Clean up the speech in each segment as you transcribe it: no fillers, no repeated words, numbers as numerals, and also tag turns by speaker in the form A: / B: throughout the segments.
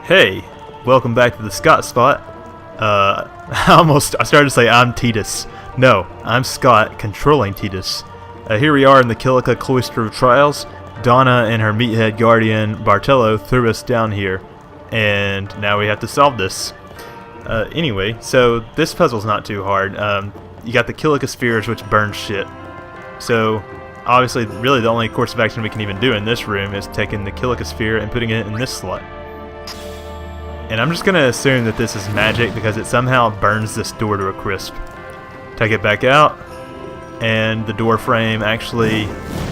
A: Hey, welcome back to the TheScottSpot. I started to say I'm Titus. No, I'm Scott, controlling Titus. Here we are in the Kilika Cloister of Trials. Donna and her meathead guardian, Bartello, threw us down here. And now we have to solve this. Anyway, so this puzzle's not too hard. You got the Kilika spheres, which burn shit. So, obviously, really the only course of action we can even do in this room is taking the Kilika sphere and putting it in this slot. And I'm just going to assume that this is magic because it somehow burns this door to a crisp. Take it back out, and the door frame actually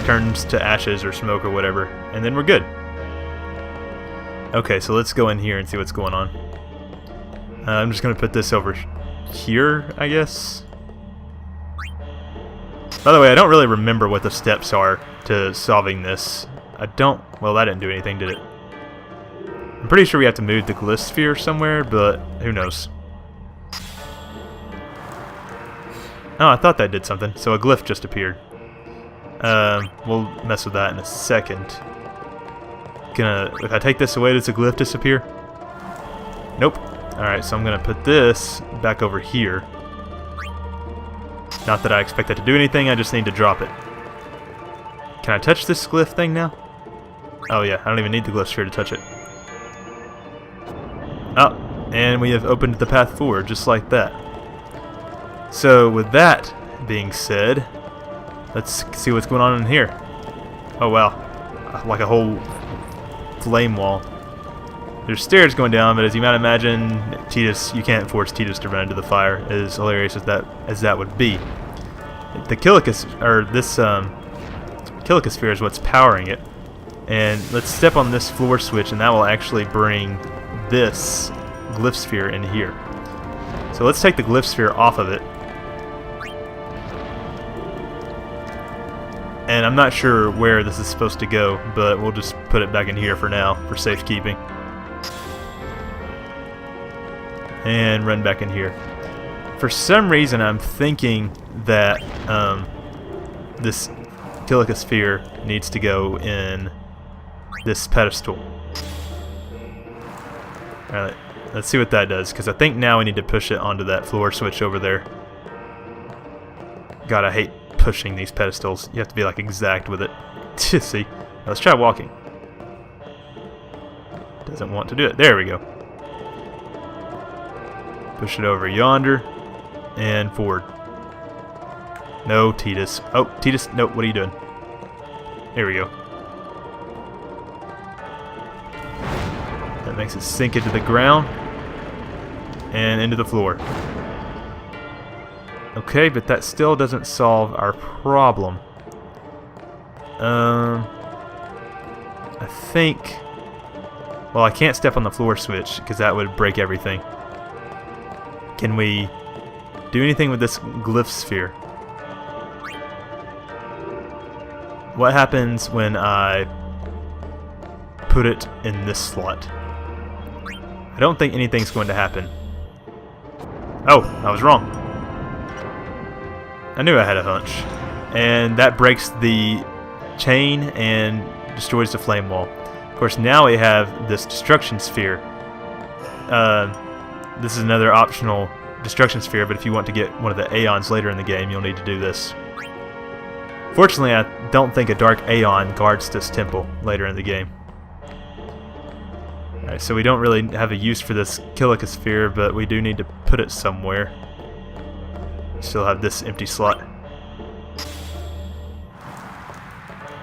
A: turns to ashes or smoke or whatever, and then we're good. Okay, so let's go in here and see what's going on. I'm just going to put this over here, I guess. By the way, I don't really remember what the steps are to solving this. Well, that didn't do anything, did it? I'm pretty sure we have to move the glyph sphere somewhere, but who knows. Oh, I thought that did something. So a glyph just appeared. We'll mess with that in a second. If I take this away, does the glyph disappear? Nope. Alright, so I'm gonna put this back over here. Not that I expect that to do anything, I just need to drop it. Can I touch this glyph thing now? Oh yeah, I don't even need the glyph sphere to touch it. Oh, and we have opened the path forward, just like that. So, with that being said, let's see what's going on in here. Oh wow, like a whole flame wall. There's stairs going down, but as you might imagine, Titus, you can't force Titus to run into the fire, as hilarious as that would be. The Kilika sphere is what's powering it. And let's step on this floor switch, and that will actually bring this glyph sphere in here. So let's take the glyph sphere off of it. And I'm not sure where this is supposed to go, but we'll just put it back in here for now, for safekeeping. And run back in here. For some reason I'm thinking that this Kilika sphere needs to go in this pedestal. Alright, let's see what that does, because I think now we need to push it onto that floor switch over there. God, I hate pushing these pedestals. You have to be like exact with it. See? Now let's try walking. Doesn't want to do it. There we go. Push it over yonder and forward. No, Titus. Oh, Titus, no, what are you doing? There we go. That makes it sink into the ground and into the floor. Okay, but that still doesn't solve our problem. I think... Well, I can't step on the floor switch because that would break everything. Can we do anything with this glyph sphere? What happens when I put it in this slot? I don't think anything's going to happen. Oh, I was wrong. I knew I had a hunch. And that breaks the chain and destroys the flame wall. Of course, now we have this destruction sphere. This is another optional destruction sphere, but if you want to get one of the Aeons later in the game, you'll need to do this. Fortunately, I don't think a Dark Aeon guards this temple later in the game. Alright, so we don't really have a use for this Kilika sphere, but we do need to put it somewhere. Still have this empty slot.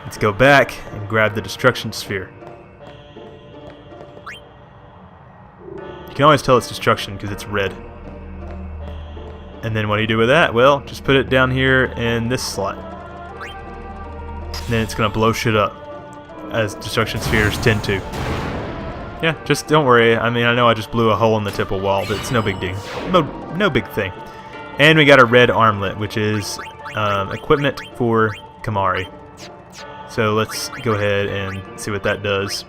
A: Let's go back and grab the destruction sphere. You can always tell it's destruction because it's red. And then what do you do with that? Well, just put it down here in this slot. And then it's going to blow shit up, as destruction spheres tend to. Yeah, just don't worry. I mean, I know I just blew a hole in the temple wall, but it's no big deal. No big thing. And we got a red armlet, which is equipment for Kamari. So let's go ahead and see what that does.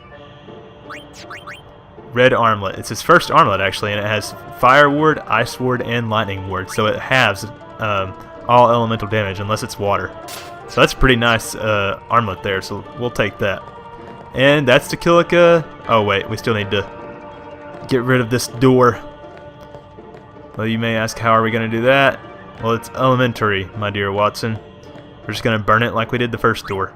A: Red armlet. It's his first armlet, actually, and it has fire ward, ice ward, and lightning ward. So it halves all elemental damage, unless it's water. So that's a pretty nice armlet there, so we'll take that. And that's the Kilika... Oh wait, we still need to get rid of this door. Well, you may ask, how are we going to do that? Well, it's elementary, my dear Watson. We're just going to burn it like we did the first door.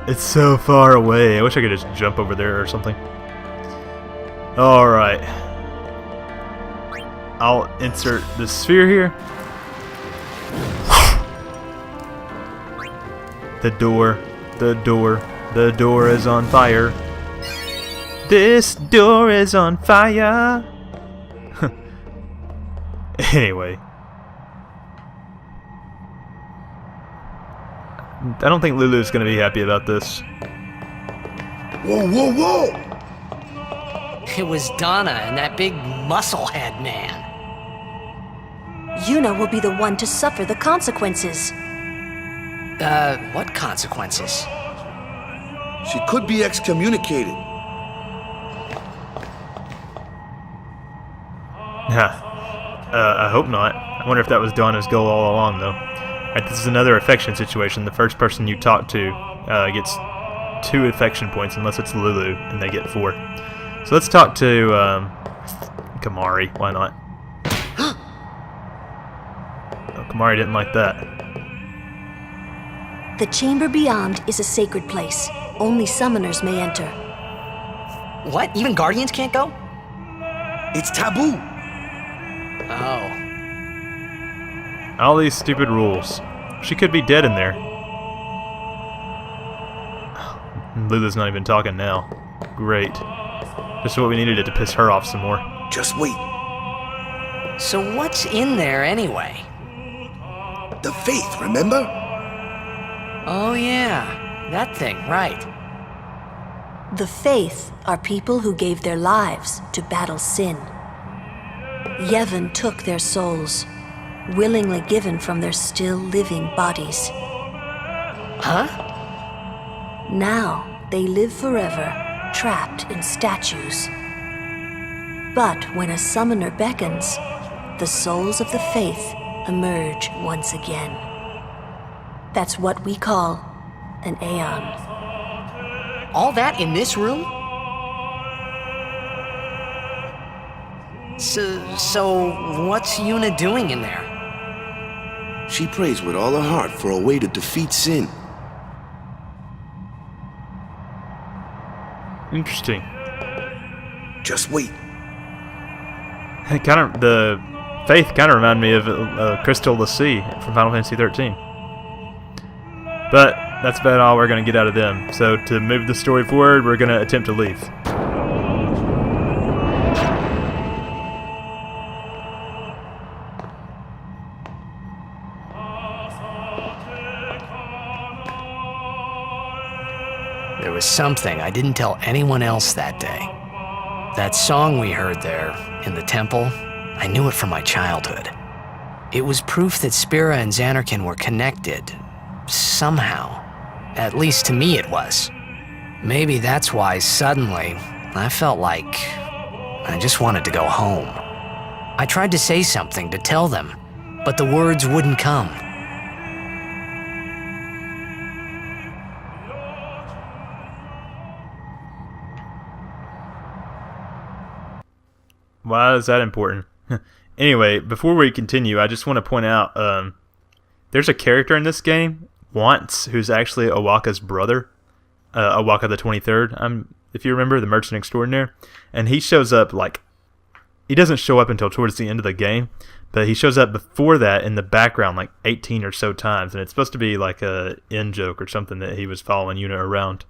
A: It's so far away. I wish I could just jump over there or something. Alright. I'll insert the sphere here. The door is on fire. This door is on fire. Anyway. I don't think Lulu's gonna be happy about this.
B: Whoa, whoa, whoa!
C: It was Donna and that big muscle-head man.
D: Yuna will be the one to suffer the consequences.
C: What consequences?
B: She could be excommunicated.
A: I hope not. I wonder if that was Donna's goal all along, though. Alright, this is another affection situation. The first person you talk to gets 2 affection points, unless it's Lulu, and they get 4. So let's talk to Kamari. Why not? Oh, Kamari didn't like that.
D: The chamber beyond is a sacred place. Only summoners may enter.
C: What? Even Guardians can't go?
B: It's taboo.
C: Oh.
A: All these stupid rules. She could be dead in there. Lulu's not even talking now. Great. Just what we needed it to piss her off some more.
B: Just wait.
C: So what's in there anyway?
B: The faith, remember?
C: Oh yeah, that thing, right.
D: The faith are people who gave their lives to battle sin. Yevon took their souls, willingly given from their still living bodies.
C: Huh?
D: Now they live forever, trapped in statues. But when a summoner beckons, the souls of the faith emerge once again. That's what we call an Aeon.
C: All that in this room? So what's Yuna doing in there?
B: She prays with all her heart for a way to defeat sin.
A: Interesting.
B: Just wait.
A: The faith kind of reminded me of Crystal the Sea from Final Fantasy 13. But that's about all we're going to get out of them. So to move the story forward, we're going to attempt to leave.
C: There was something I didn't tell anyone else that day. That song we heard there, in the temple, I knew it from my childhood. It was proof that Spira and Xanarkin were connected, somehow. At least to me it was. Maybe that's why suddenly, I felt like I just wanted to go home. I tried to say something to tell them, but the words wouldn't come.
A: Why is that important? Anyway, before we continue, I just want to point out there's a character in this game, Once, who's actually Awaka's brother, Awaka the 23rd, if you remember, the merchant extraordinaire. And he shows up, he doesn't show up until towards the end of the game, but he shows up before that in the background 18 or so times, and it's supposed to be like a in-joke or something that he was following Yuna around.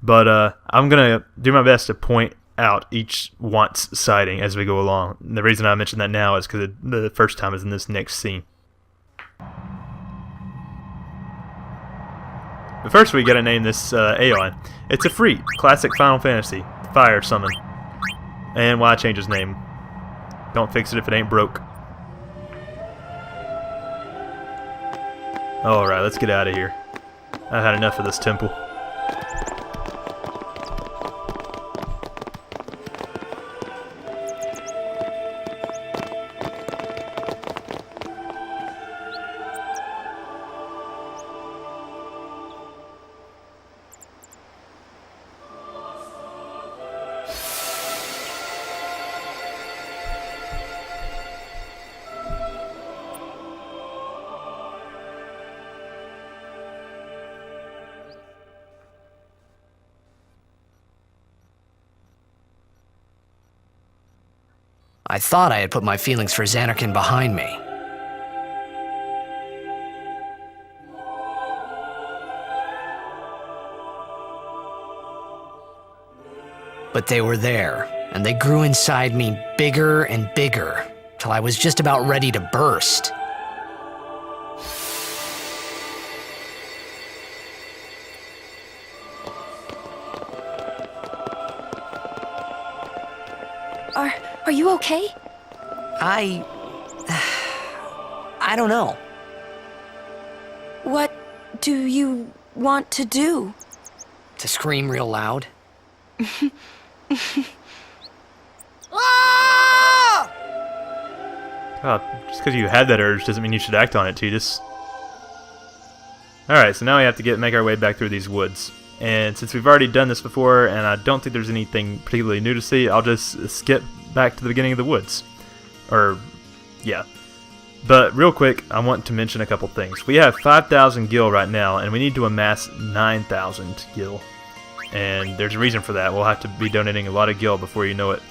A: But I'm going to do my best to point out each Once sighting as we go along. And the reason I mention that now is because the first time is in this next scene. But first we gotta name this Aeon. It's Ifrit, classic Final Fantasy, fire summon. And why change his name? Don't fix it if it ain't broke. Alright, let's get out of here. I've had enough of this temple.
C: I thought I had put my feelings for Xanarkin behind me. But they were there, and they grew inside me bigger and bigger, till I was just about ready to burst.
E: Are you okay?
C: I don't know.
E: What do you want to do?
C: To scream real loud?
A: God, just because you had that urge doesn't mean you should act on it, Tidus. Alright, so now we have to make our way back through these woods. And since we've already done this before, and I don't think there's anything particularly new to see, I'll just skip back to the beginning of the woods. Or, yeah. But real quick, I want to mention a couple things. We have 5,000 gil right now, and we need to amass 9,000 gil. And there's a reason for that. We'll have to be donating a lot of gil before you know it.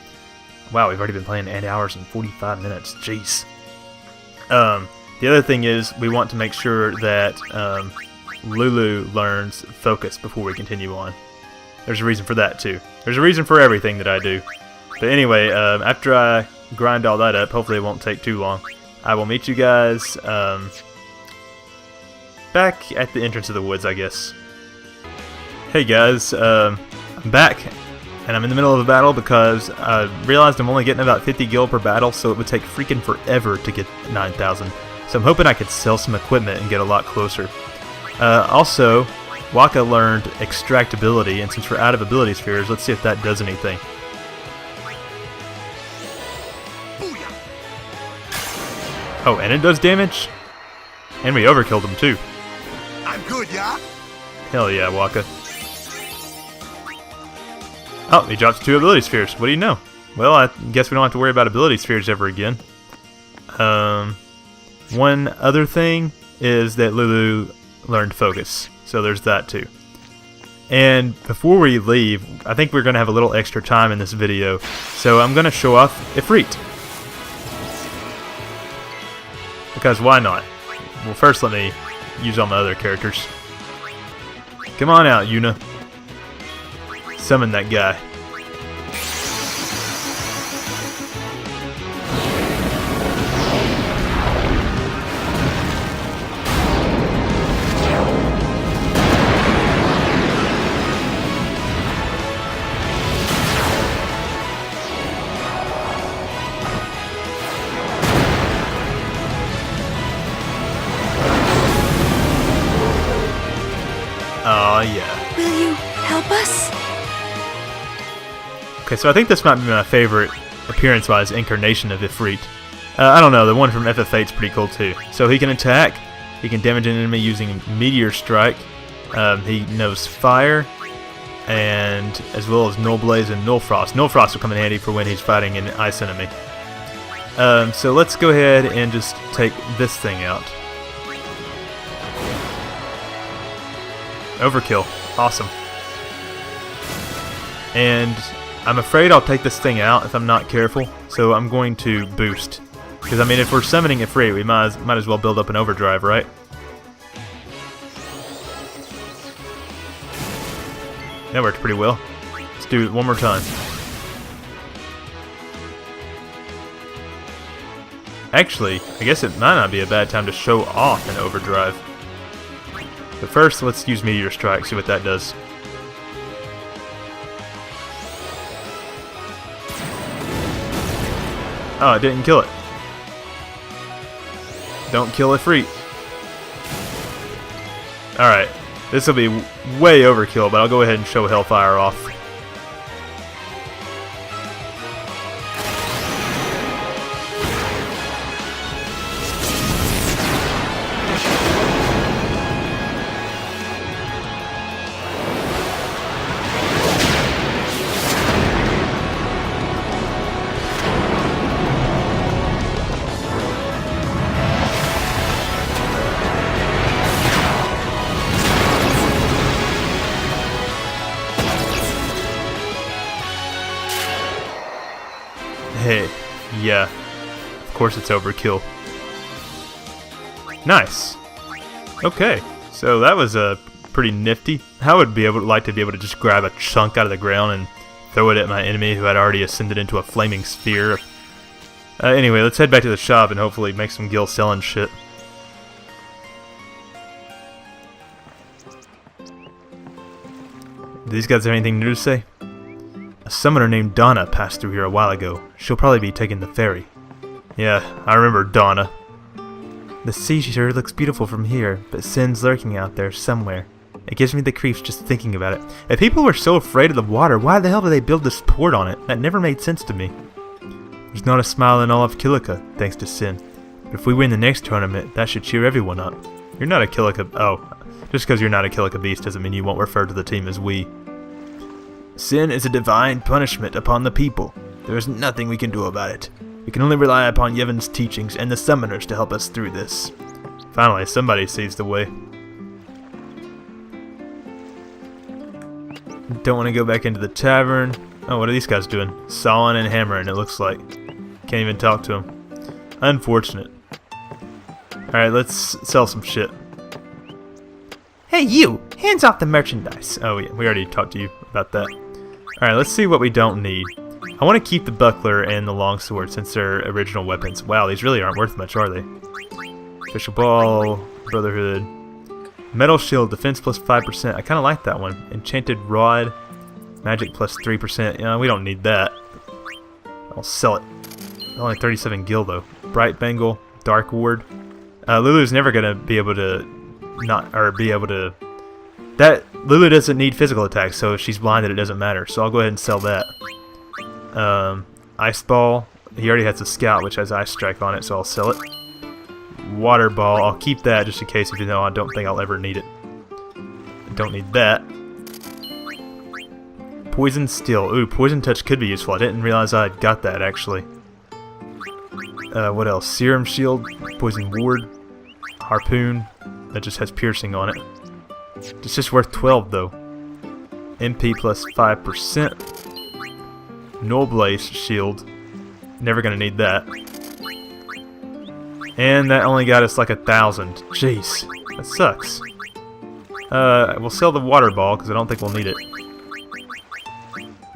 A: Wow, we've already been playing 8 hours and 45 minutes. Jeez. The other thing is, we want to make sure that Lulu learns focus before we continue on. There's a reason for that, too. There's a reason for everything that I do. But anyway, after I grind all that up, hopefully it won't take too long, I will meet you guys back at the entrance of the woods, I guess. Hey guys, I'm back, and I'm in the middle of a battle because I realized I'm only getting about 50 gil per battle, so it would take freaking forever to get 9,000. So I'm hoping I could sell some equipment and get a lot closer. Also, Waka learned extractability, and since we're out of ability spheres, let's see if that does anything. Oh, and it does damage? And we overkilled him too.
F: I'm good, yeah?
A: Hell yeah, Waka. Oh, he drops 2 ability spheres. What do you know? Well, I guess we don't have to worry about ability spheres ever again. One other thing is that Lulu learned focus. So there's that too. And before we leave, I think we're going to have a little extra time in this video. So I'm going to show off Ifrit. Because why not? Well, first let me use all my other characters. Come on out, Yuna. Summon that guy. Oh yeah.
E: Will you help us?
A: Okay, so I think this might be my favorite appearance-wise incarnation of Ifrit. I don't know, the one from FF8's pretty cool too. So he can attack, he can damage an enemy using Meteor Strike, he knows Fire, and as well as Null Blaze and Null Frost. Null Frost will come in handy for when he's fighting an ice enemy. So let's go ahead and just take this thing out. Overkill. Awesome. And I'm afraid I'll take this thing out if I'm not careful, so I'm going to boost. Because, I mean, if we're summoning Ifrit, we might as well build up an overdrive, right? That worked pretty well. Let's do it one more time. Actually, I guess it might not be a bad time to show off an overdrive. But first, let's use Meteor Strike, see what that does. Oh, it didn't kill it. Don't kill Ifrit. Alright, this will be way overkill, but I'll go ahead and show Hellfire off. Hey, Yeah, of course it's overkill. Nice. Okay, so that was pretty nifty. I would like to be able to just grab a chunk out of the ground and throw it at my enemy who had already ascended into a flaming sphere. Anyway, let's head back to the shop and hopefully make some gil selling shit. Do these guys have anything new to say? A summoner named Donna passed through here a while ago. She'll probably be taking the ferry. Yeah, I remember Donna. The sea sure looks beautiful from here, but Sin's lurking out there somewhere. It gives me the creeps just thinking about it. If people were so afraid of the water, why the hell did they build this port on it? That never made sense to me. There's not a smile in all of Kilika, thanks to Sin. But if we win the next tournament, that should cheer everyone up. You're not a Kilika... Oh, just because you're not a Kilika beast doesn't mean you won't refer to the team as we. Sin is a divine punishment upon the people. There is nothing we can do about it. We can only rely upon Yevon's teachings and the summoners to help us through this. Finally, somebody sees the way. Don't want to go back into the tavern. Oh, what are these guys doing? Sawing and hammering, it looks like. Can't even talk to them. Unfortunate. Alright, let's sell some shit. Hey you! Hands off the merchandise! Oh yeah, we already talked to you about that. Alright, let's see what we don't need. I want to keep the buckler and the longsword since they're original weapons. Wow, these really aren't worth much, are they? Official Ball, Brotherhood. Metal Shield, defense plus 5%. I kind of like that one. Enchanted Rod, magic plus 3%. You know, we don't need that. I'll sell it. Only 37 gil though. Bright Bangle, Dark Ward. Lulu's never gonna be able to Lulu doesn't need physical attacks, so if she's blinded it doesn't matter. So I'll go ahead and sell that. Ice Ball. He already has a Scout which has Ice Strike on it, so I'll sell it. Water Ball. I'll keep that just in case, even though I don't think I'll ever need it. I don't need that. Poison Steel. Ooh, Poison Touch could be useful. I didn't realize I had got that actually. What else? Serum Shield. Poison Ward. Harpoon. That just has piercing on it. It's just worth 12 though. MP plus 5%. Noblaze Shield. Never gonna need that. And that only got us like 1,000. Jeez, that sucks. We'll sell the Water Ball because I don't think we'll need it.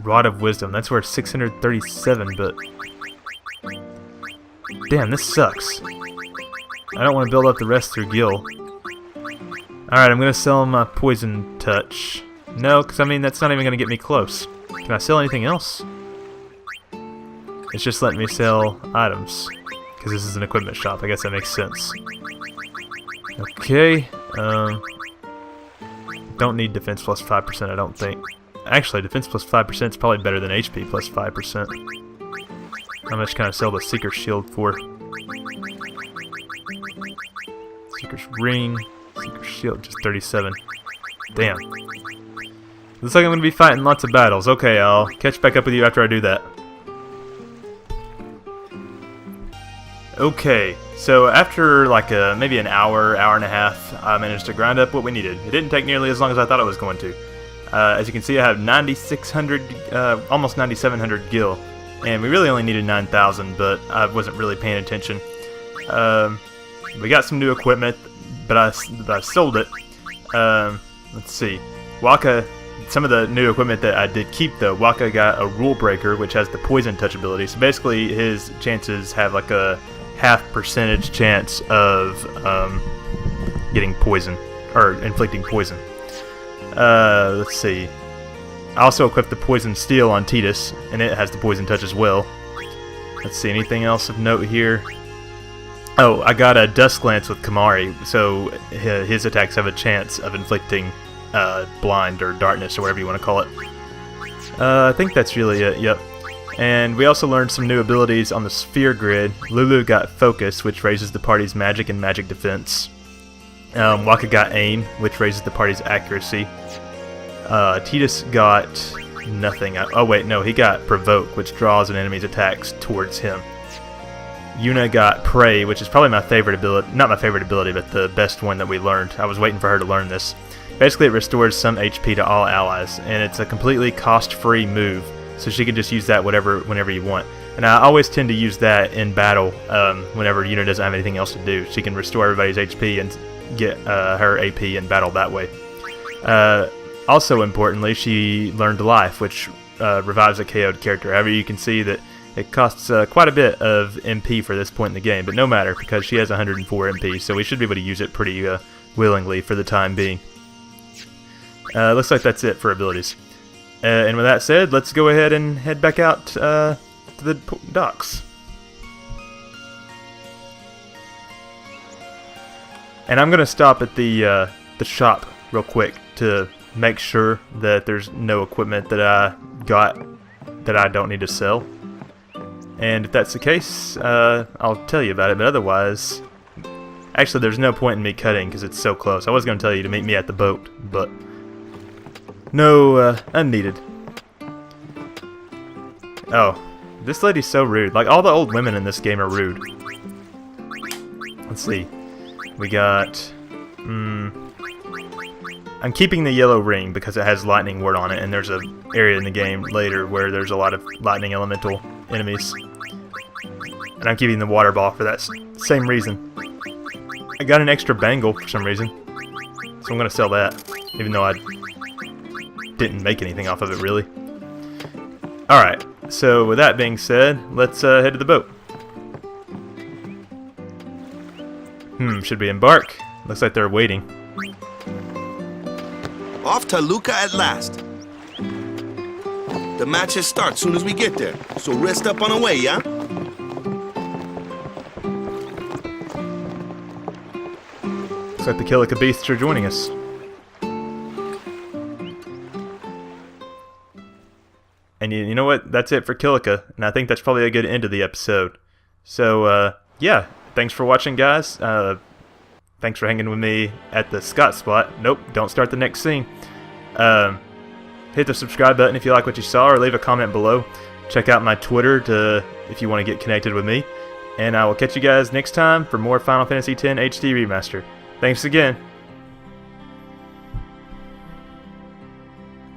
A: Rod of Wisdom. That's worth 637, but damn, this sucks. I don't want to build up the rest through gil. Alright, I'm going to sell my Poison Touch. No, because I mean, that's not even going to get me close. Can I sell anything else? It's just letting me sell items. Because this is an equipment shop. I guess that makes sense. Okay. Don't need defense plus 5%, I don't think. Actually, defense plus 5% is probably better than HP plus 5%. How much can I sell the Seeker's Shield for? Seeker's Ring. Seeker's Shield, just 37. Damn. Looks like I'm going to be fighting lots of battles. Okay, I'll catch back up with you after I do that. Okay, so after like maybe an hour, hour and a half, I managed to grind up what we needed. It didn't take nearly as long as I thought it was going to. As you can see, I have 9,600, almost 9,700 gil, and we really only needed 9,000, but I wasn't really paying attention. We got some new equipment, but I sold it. Let's see, Waka. Some of the new equipment that I did keep though, Waka got a Rule Breaker, which has the Poison Touch ability. So basically, his chances have like a half% chance of getting poison or inflicting poison. Let's see. I also equipped the Poison Steel on Tidus, and it has the Poison Touch as well. Let's see, anything else of note here? Oh, I got a Dusk Lance with Kamari, so his attacks have a chance of inflicting blind or darkness or whatever you want to call it. I think that's really it, yep. And we also learned some new abilities on the Sphere Grid. Lulu got Focus, which raises the party's magic and magic defense. Waka got Aim, which raises the party's accuracy. Tidus got nothing. Oh wait, no, he got Provoke, which draws an enemy's attacks towards him. Yuna got Prey, which is probably my favorite ability. Not my favorite ability, but the best one that we learned. I was waiting for her to learn this. Basically, it restores some HP to all allies, and it's a completely cost-free move, so she can just use that whenever you want. And I always tend to use that in battle whenever Yuna doesn't have anything else to do. She can restore everybody's HP and get her AP in battle that way. Also importantly, she learned Life, which revives a KO'd character. However, you can see that it costs quite a bit of MP for this point in the game, but no matter, because she has 104 MP, so we should be able to use it pretty willingly for the time being. Looks like that's it for abilities. And with that said, let's go ahead and head back out to the docks. And I'm going to stop at the shop real quick to make sure that there's no equipment that I got that I don't need to sell. And if that's the case, I'll tell you about it, but otherwise... Actually, there's no point in me cutting because it's so close. I was going to tell you to meet me at the boat, but... No, unneeded. Oh, this lady's so rude. Like, all the old women in this game are rude. Let's see. We got... I'm keeping the yellow ring because it has lightning ward on it, and there's an area in the game later where there's a lot of lightning elemental enemies. And I'm keeping the water ball for that same reason. I got an extra bangle for some reason, so I'm going to sell that, even though I didn't make anything off of it, really. Alright, so with that being said, let's head to the boat. Should we embark? Looks like they're waiting.
B: Off to Luca at last. The matches start soon as we get there, so rest up on the way, yeah?
A: Looks like the Kilika beasts are joining us. And you know what? That's it for Kilika, and I think that's probably a good end of the episode. So, yeah, thanks for watching, guys. Thanks for hanging with me at the TheScottSpot. Nope, don't start the next scene. Hit the subscribe button if you like what you saw, or leave a comment below. Check out my Twitter if you want to get connected with me. And I will catch you guys next time for more Final Fantasy X HD Remaster. Thanks again.